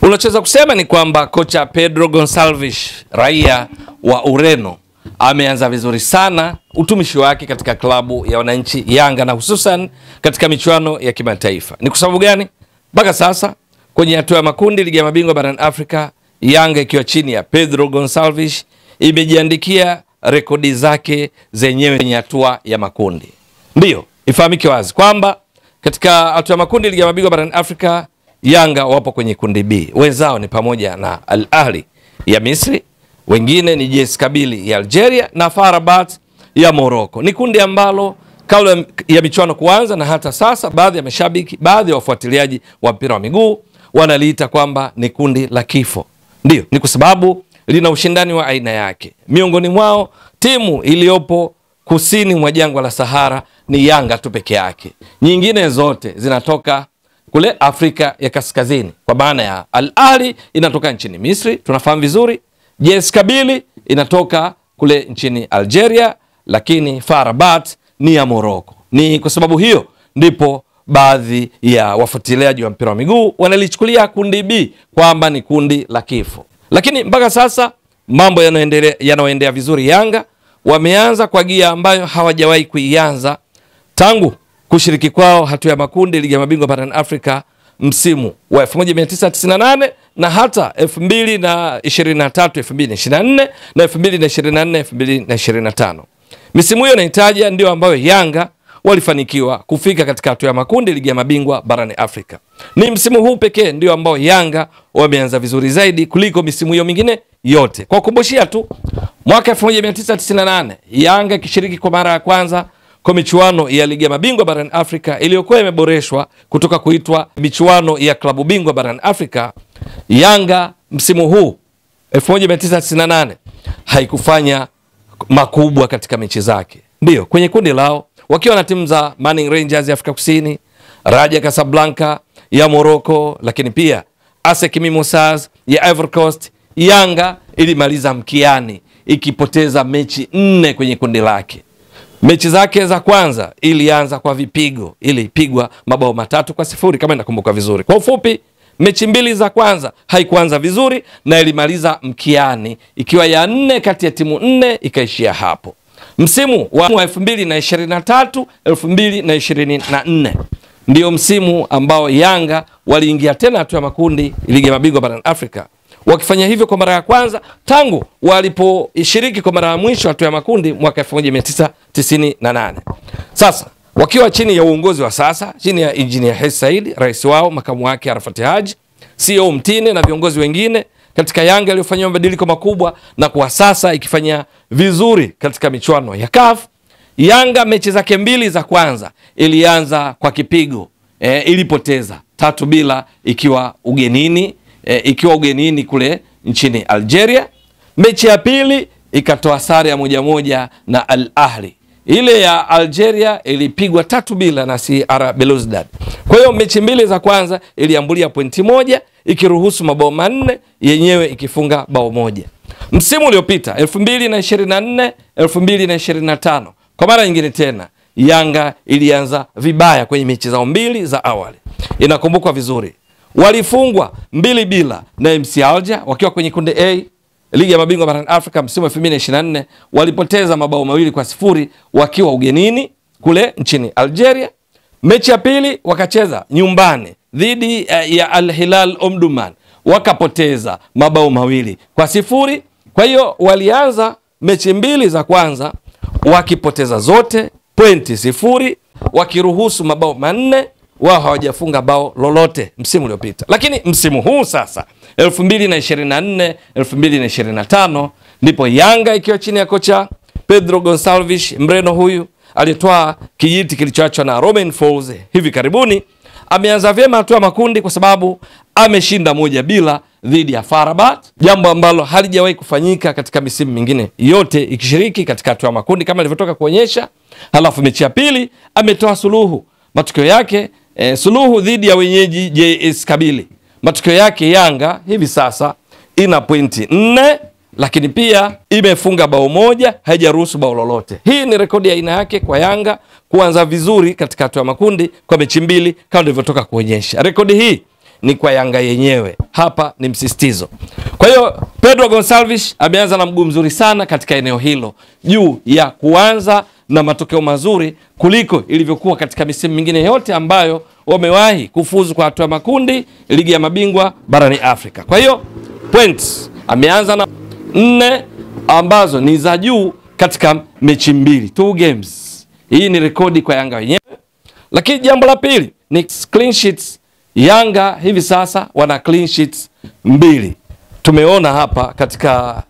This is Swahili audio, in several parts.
Unachoweza kusema ni kwamba kocha Pedro Gonçalves, raia wa Ureno, ameanza vizuri sana utumishi wake katika klabu ya wananchi Yanga na hususan katika michuano ya kimataifa. Ni kwa sababu gani? Mpaka sasa kwenye hatua ya makundi ligi ya mabingwa barani Afrika, Yanga ikiwa chini ya Pedro Gonçalves imejiandikia rekodi zake zenyewe kwenye hatua ya makundi. Ndio, ifahamike wazi kwamba katika hatua ya makundi ligi ya mabingwa barani Afrika, Yanga wapo kwenye kundi B. Wenzao ni pamoja na Al Ahly ya Misri, wengine ni JS Kabylie ya Algeria na FAR Rabat ya Morocco. Ni kundi ambalo kabla ya michuano kuanza na hata sasa baadhi ya mashabiki, baadhi ya wafuatiliaji wa mpira wa miguu wanaliita kwamba ni kundi la kifo. Ndio, ni kwa sababu lina ushindani wa aina yake. Miongoni mwao timu iliyopo kusini mwa jangwa la Sahara ni Yanga tu peke yake. Nyingine zote zinatoka kule Afrika ya Kaskazini, kwa maana ya Al Ahly inatoka nchini Misri, tunafahamu vizuri. JS Kabylie inatoka kule nchini Algeria, lakini FAR Rabat ni ya Morocco. Ni kwa sababu hiyo ndipo baadhi ya wafuatiliaji wa mpira wa miguu wanalichukulia kundi B kwamba ni kundi la kifo. Lakini mpaka sasa mambo yanaendelea vizuri. Yanga wameanza kwa gia ambayo hawajawahi kuianza tangu kushiriki kwao hatua ya makundi ligi ya mabingwa barani Afrika msimu wa 1998 na hata 2023 2024 na 2024 2025. Misimu hiyo inahitaji ndio ambayo Yanga walifanikiwa kufika katika hatua ya makundi ligi ya mabingwa barani Afrika. Ni msimu huu pekee ndio ambao Yanga wameanza vizuri zaidi kuliko misimu hiyo mingine yote. Kwa kukumbushia tu, mwaka 1998 Yanga ikishiriki kwa mara ya kwanza kwa michuano ya ligi ya mabingwa barani Afrika iliyokuwa imeboreshwa kutoka kuitwa michuano ya klabu bingwa barani Afrika, Yanga msimu huu 1998 haikufanya makubwa katika mechi zake. Ndio, kwenye kundi lao wakiwa na timu za Manning Rangers ya Afrika Kusini, Raja Casablanca ya Morocco, lakini pia ASEC Mimosas ya Ivory Coast, Yanga ilimaliza mkiani ikipoteza mechi 4 kwenye kundi lake. Mechi zake za kwanza ilianza kwa vipigo, ilipigwa mabao 3-0 kama nakumbuka vizuri. Kwa ufupi, mechi 2 za kwanza haikuanza vizuri na ilimaliza mkiani ikiwa ya 4 kati ya timu 4 ikaishia hapo. Msimu wa 2023 2024 ndio msimu ambao Yanga waliingia tena hatua ya makundi ligi ya mabingwa barani Afrika, wakifanya hivyo kwa mara ya kwanza tangu waliposhiriki kwa mara ya mwisho hatua ya makundi mwaka 1998. Sasa wakiwa chini ya uongozi wa sasa, chini ya Engineer Hersi Said, rais wao, makamu wake Arafat Haji, CEO Mtine na viongozi wengine katika Yanga iliyofanyia mabadiliko makubwa na kwa sasa ikifanya vizuri katika michuano ya CAF. Yanga mechi zake 2 za kwanza ilianza kwa kipigo, ilipoteza 3-0 ikiwa ugenini kule nchini Algeria. Mechi ya pili ikatoa sare ya 1-1 na Al Ahly. Ile ya Algeria ilipigwa 3-0 na CR Belouizdad. Kwa hiyo mechi 2 za kwanza iliambulia pointi 1 ikiruhusu mabao 4, yenyewe ikifunga bao 1. Msimu uliopita 2024 2025 kwa mara nyingine tena Yanga ilianza vibaya kwenye mechi zao 2 za awali. Inakumbukwa vizuri, walifungwa 2-0 na MC Alger wakiwa kwenye kundi A ligi ya mabingwa barani Afrika msimu 2024. Walipoteza mabao 2-0 wakiwa ugenini kule nchini Algeria. Mechi ya pili wakacheza nyumbani dhidi ya Al Hilal Omdurman, wakapoteza mabao 2-0. Kwa hiyo walianza mechi 2 za kwanza wakipoteza zote, pointi 0, wakiruhusu mabao 4, wao hawajafunga bao lolote msimu uliopita. Lakini msimu huu sasa 2024 2025 ndipo Yanga ikiwa chini ya kocha Pedro Gonçalves, Mreno huyu alitoa kijiti kilichoachwa na Romain Folz hivi karibuni. Ameanza vyema hatua makundi kwa sababu ameshinda 1-0 dhidi ya FAR Rabat, jambo ambalo halijawahi kufanyika katika misimu mingine yote ikishiriki katika hatua makundi kama ilivyotoka kuonyesha. Halafu mechi ya pili ametoa suluhu. Matokeo yake suluhu dhidi ya wenyeji JS Kabylie. Matokeo yake Yanga hivi sasa ina pointi 4, lakini pia imefunga bao 1, haijaruhusu bao lolote. Hii ni rekodi ya aina yake kwa Yanga kuanza vizuri katika hatua ya makundi kwa mechi 2 kama nilivyotoka kuonyesha. Rekodi hii ni kwa Yanga yenyewe. Hapa ni msisitizo. Kwa hiyo Pedro Gonçalves ameanza na mguu mzuri sana katika eneo hilo, juu ya kuanza na matokeo mazuri kuliko ilivyokuwa katika misimu mingine yote ambayo wamewahi kufuzu kwa hatua makundi ligi ya mabingwa barani Afrika. Kwa hiyo points ameanza na 4 ambazo ni za juu katika mechi 2, 2 games. Hii ni rekodi kwa Yanga wenyewe. Lakini jambo la pili ni clean sheets. Yanga hivi sasa wana clean sheets 2. Tumeona hapa katika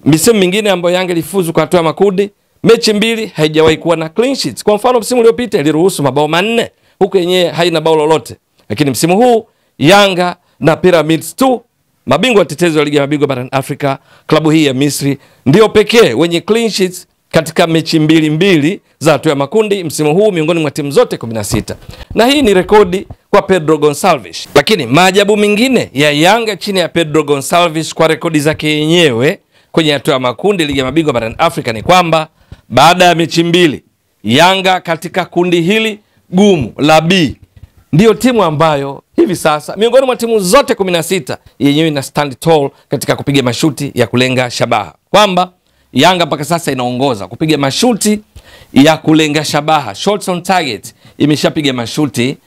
misimu mingine ambayo Yanga ilifuzu kwa hatua ya makundi, mechi 2 haijawahi kuwa na clean sheets. Kwa mfano msimu uliopita iliruhusu mabao 4, huko yenyewe haina bao lolote. Lakini msimu huu Yanga na Pyramids 2, mabingwa watetezi wa ligi ya mabingwa barani Afrika, klabu hii ya Misri, ndio pekee wenye clean sheets katika mechi 2 za hatua ya makundi msimu huu miongoni mwa timu zote 16. Na hii ni rekodi kwa Pedro Gonçalves. Lakini maajabu mengine ya Yanga chini ya Pedro Gonçalves kwa rekodi zake yenyewe kwenye hatua ya makundi ligi ya mabingwa barani Afrika ni kwamba baada ya mechi 2, Yanga katika kundi hili gumu la B ndio timu ambayo hivi sasa miongoni mwa timu zote 16 yenyewe ina stand tall katika kupiga mashuti ya kulenga shabaha. Kwamba Yanga mpaka sasa inaongoza kupiga mashuti ya kulenga shabaha, shots on target. Imeshapiga mashuti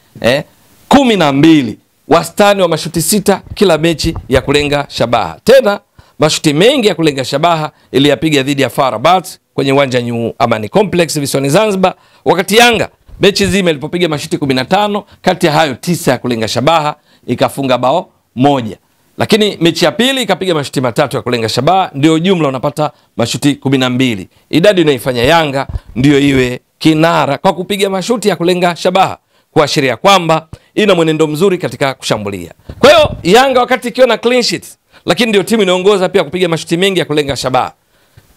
12, wastani wa mashuti 6 kila mechi ya kulenga shabaha. Tena mashuti mengi ya kulenga shabaha iliyapiga dhidi ya FAR Rabat kwenye uwanja New Amani Complex visiwani Zanzibar, wakati Yanga mechi zima ilipopiga mashuti 15, kati ya hayo 9 ya kulenga shabaha ikafunga bao 1. Lakini mechi ya pili ikapiga mashuti 3 ya kulenga shabaha, ndio jumla unapata mashuti 12. Idadi inaifanya Yanga ndio iwe kinara kwa kupiga mashuti ya kulenga shabaha, kuashiria kwamba ina mwenendo mzuri katika kushambulia. Kwa hiyo Yanga wakati ikiwa na clean sheets, lakini ndio timu inaongoza pia kupiga mashuti mengi ya kulenga shabaha.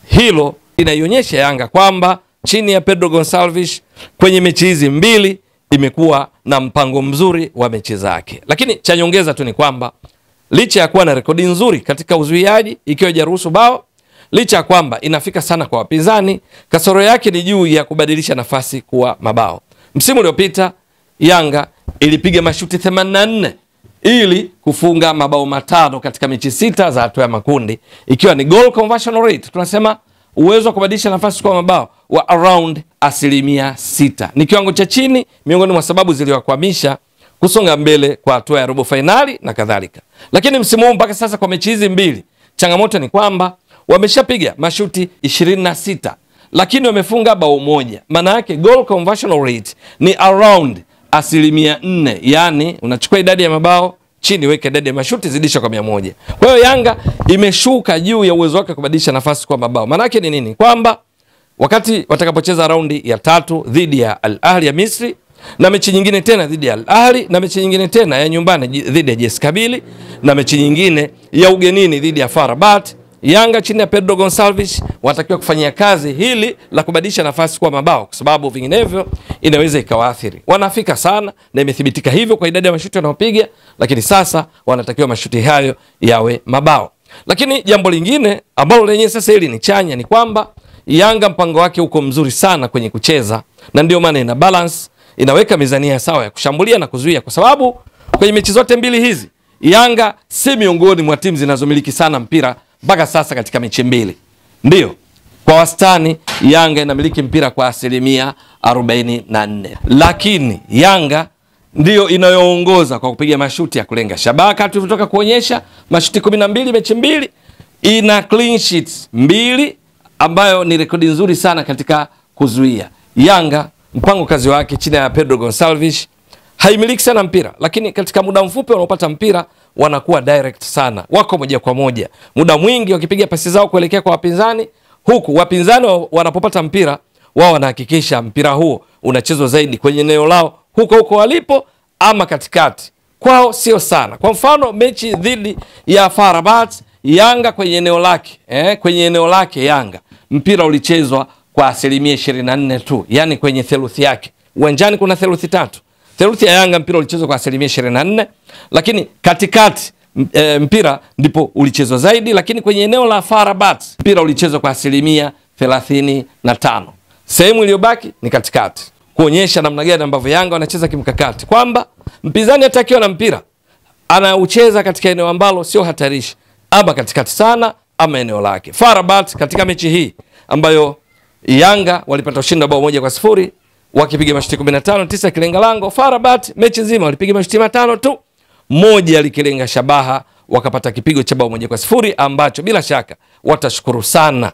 Hilo inaionyesha Yanga kwamba chini ya Pedro Gonçalves kwenye mechi hizi 2 imekuwa na mpango mzuri wa mechi zake. Lakini cha nyongeza tu ni kwamba licha ya kuwa na rekodi nzuri katika uzuiaji ikiwa haijaruhusu bao, licha ya kwamba inafika sana kwa wapinzani, kasoro yake ni juu ya kubadilisha nafasi kuwa mabao. Msimu uliopita Yanga ilipiga mashuti 84 ili kufunga mabao 5 katika mechi 6 za hatua ya makundi, ikiwa ni goal conversion rate, tunasema uwezo wa kubadilisha nafasi kwa mabao wa around 6%. Ni kiwango cha chini miongoni mwa sababu zilizokwamisha kusonga mbele kwa hatua ya robo finali na kadhalika. Lakini msimu huu mpaka sasa kwa mechi hizi 2, changamoto ni kwamba wameshapiga mashuti 26 lakini wamefunga bao 1. Maana yake goal conversion rate ni around 4%. Yani unachukua idadi ya mabao chini, weke idadi ya mashuti, zidisha kwa 100. Kwa hiyo Yanga imeshuka juu ya uwezo wake kubadilisha nafasi kwa mabao. Maana yake ni nini? Kwamba wakati watakapocheza raundi ya 3 dhidi ya Al Ahly ya Misri, na mechi nyingine tena dhidi ya Al Ahly, na mechi nyingine tena ya nyumbani dhidi ya JS Kabylie, na mechi nyingine ya ugenini dhidi ya FAR Rabat, Yanga chini ya Pedro Gonçalves watakiwa kufanyia kazi hili la kubadilisha nafasi kwa mabao, kwa sababu vinginevyo inaweza ikawaathiri. Wanafika sana na imethibitika hivyo kwa idadi ya mashuti wanaopiga, lakini sasa wanatakiwa mashuti hayo yawe mabao. Lakini jambo lingine ambalo lenyewe sasa hili ni chanya ni kwamba Yanga mpango wake uko mzuri sana kwenye kucheza, na ndio maana ina balance, inaweka mizania sawa ya kushambulia na kuzuia, kwa sababu kwenye mechi zote 2 hizi Yanga si miongoni mwa timu zinazomiliki sana mpira mpaka sasa katika mechi 2. Ndio kwa wastani Yanga inamiliki mpira kwa 44%, lakini Yanga ndio inayoongoza kwa kupiga mashuti ya kulenga shabaha. Kati tulitoka kuonyesha mashuti 12 mechi 2, ina clean sheets 2 ambayo ni rekodi nzuri sana katika kuzuia. Yanga mpango kazi wake chini ya Pedro Gonçalves haimiliki sana mpira, lakini katika muda mfupi wanaopata mpira wanakuwa direct sana, wako moja kwa moja, muda mwingi wakipiga pasi zao kuelekea kwa wapinzani, huku wapinzani wanapopata mpira wao wanahakikisha mpira huo unachezwa zaidi kwenye eneo lao huko walipo ama katikati. Kwao sio sana. Kwa mfano mechi dhidi ya FAR Rabat, Yanga kwenye eneo lake Yanga mpira ulichezwa kwa 24% tu, yani kwenye theluthi yake. Uwanjani kuna theluthi 3. Theluthi ya Yanga mpira ulichezwa kwa 24%, lakini katikati mpira ndipo ulichezwa zaidi, lakini kwenye eneo la FAR Rabat mpira ulichezwa kwa 35%. Sehemu iliyobaki ni katikati, kuonyesha namna gani ambavyo Yanga wanacheza kimkakati, kwamba mpinzani atakiwa na mpira anaucheza katika eneo ambalo sio hatarishi, ama katikati sana ama eneo lake. FAR Rabat katika mechi hii ambayo Yanga walipata ushindi bao 1-0 wakipiga mashuti 15, 9 kilenga lango. FAR Rabat mechi nzima walipiga mashuti 5 tu, moja likilenga shabaha, wakapata kipigo cha bao 1-0 ambacho bila shaka watashukuru sana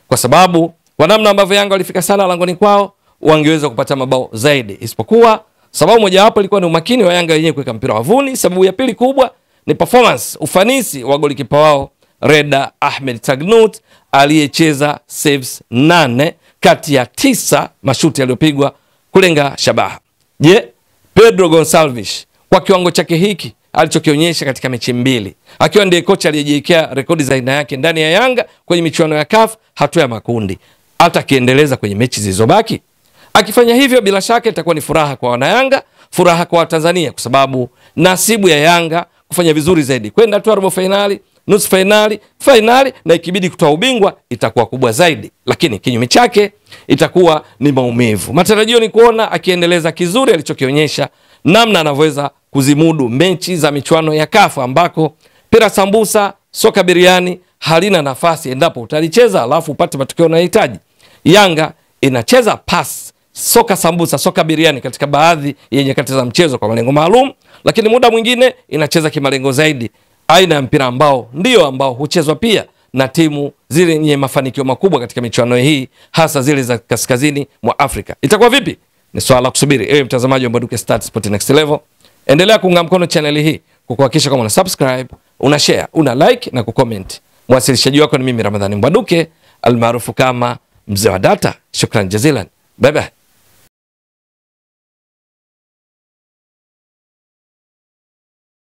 kwa sababu kwa namna ambavyo Yanga walifika sana langoni kwao wangeweza kupata mabao zaidi, isipokuwa sababu moja hapo ilikuwa ni umakini wa Yanga wenyewe kuweka mpira wavuni. Sababu ya pili kubwa ni performance, ufanisi wa golikipa wao Reda Ahmed Tagnut aliyecheza saves 8 kati ya 9 mashuti yaliyopigwa kulenga shabaha. Je, Pedro Gonçalves kwa kiwango chake hiki alichokionyesha katika mechi 2, akiwa ndiye kocha aliyejiwekea rekodi za aina yake ndani ya Yanga kwenye michuano ya CAF hatua ya makundi, atakiendeleza kwenye mechi zilizobaki? Akifanya hivyo bila shaka itakuwa ni furaha kwa wanayanga, furaha kwa Tanzania, kwa sababu nasibu ya Yanga kufanya vizuri zaidi, kwenda tu robo finali, nusu finali, finali, na ikibidi kutoa ubingwa itakuwa kubwa zaidi. Lakini kinyume chake itakuwa ni maumivu. Matarajio ni kuona akiendeleza kizuri alichokionyesha, namna anavyoweza kuzimudu mechi za michuano ya CAF ambako pira sambusa, soka biriani halina nafasi endapo utalicheza alafu upate matokeo unayohitaji. Yanga inacheza pass, soka sambusa, soka biriani katika baadhi ya nyakati za mchezo kwa malengo maalum, lakini muda mwingine inacheza kimalengo zaidi, aina ya mpira ambao ndio ambao huchezwa pia na timu zile yenye mafanikio makubwa katika michuano hii, hasa zile za kaskazini mwa Afrika. Itakuwa vipi? Ni swala la kusubiri. Ewe mtazamaji wa Mbwaduke Stats Sport Next Level, endelea kuunga mkono channel hii kwa kuhakikisha kama una subscribe, una share, una like na kucomment. Mwasilishaji wako ni mimi Ramadhani Mbwaduke almaarufu kama Mzee wa Data. Shukran jazilan. Bye bye.